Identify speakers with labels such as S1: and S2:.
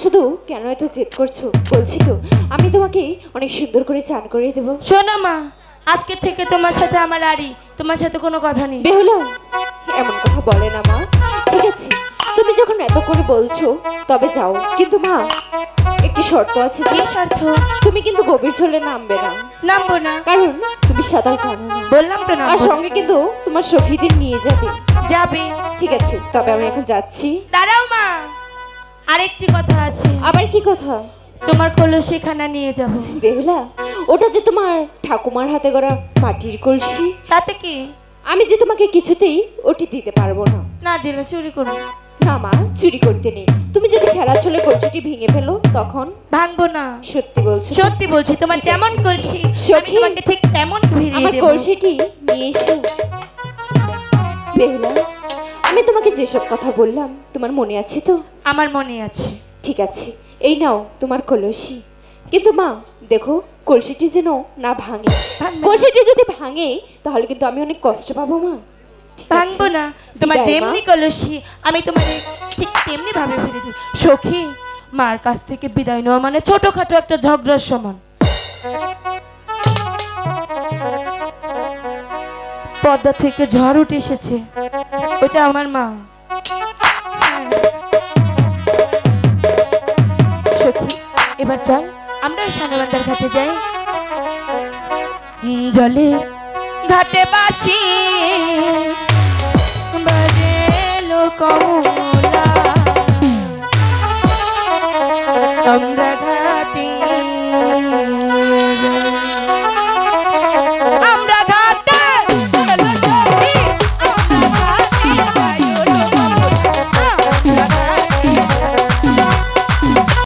S1: শুধু কেন এত জেদ করছো? বলছি তো আমি তোমাকে অনেক সুন্দর করে চান করে দেবো।
S2: শোনো মা, আজকে থেকে তোমার সাথে আমার আড়ি, তোমার সাথে কোনো কথা নেই।
S1: বেহুলা, এমন কথা বলে না মা। ঠিক আছে, তুমি যখন এত করে বলছো তবে যাও, কিন্তু মা একটি শর্ত আছে।
S2: কি শর্ত?
S1: তুমি কিন্তু গভীর জলে নামবে না।
S2: নামবো না?
S1: কারণ তুমি সাঁতার জানো না।
S2: বললাম তো না।
S1: আর সঙ্গে কিন্তু তোমার সখীদের নিয়ে যাবে।
S2: যাবে?
S1: ঠিক আছে, তবে আমি এখন যাচ্ছি।
S2: দাঁড়াও মা, আরেকটি কথা আছে।
S1: আবার কি কথা?
S2: তোমার কলসিখানা নিয়ে যাব।
S1: বেহুলা, ওটা যে তোমার ঠাকুমার হাতে গড়া মাটির কলসি।
S2: তাতে কি?
S1: আমি যে তোমাকে কিছুতেই ওটি দিতে পারবো না।
S2: না দিলে চুরি করো।
S1: না মা, চুরি করতে নেই। তুমি যদি খেলা চলে কলসিটি ভেঙে ফেলো তখন?
S2: ভাঙবো না।
S1: সত্যি বলছি?
S2: সত্যি বলছি, তোমার যেমন কলসি আমি তোমাকে ঠিক তেমন ফিরিয়ে
S1: আমার
S2: দেব।
S1: কলসিটি নিয়ে এসো। বেহুলা, আমি তোমাকে যেসব কথা বললাম তোমার মনে আছে তো?
S2: আমার মনে আছে।
S1: ঠিক আছে, এই নাও তোমার কলসি। কিন্তু মা দেখো, কলসিটি যেন না ভাঙে। কলসিটি যদি ভাঙে তাহলে কিন্তু আমি অনেক কষ্ট পাবো মা।
S2: ভাঙবো না। তোমার যেমনি কলসি আমি তোমাকে ঠিক তেমনি ভাবে ফিরে দেব। সখী, মার কাছ থেকে বিদায় নেওয়া মানে ছোটখাটো একটা ঝগড়ার সমান। পদ্মা থেকে ঝড় উঠে এসেছে, ওটা আমার মা। সখী, এবার চল আমরা সানবান্দার ঘাটে যাই। জলে ঘাটে বাসি বাজে লোকমু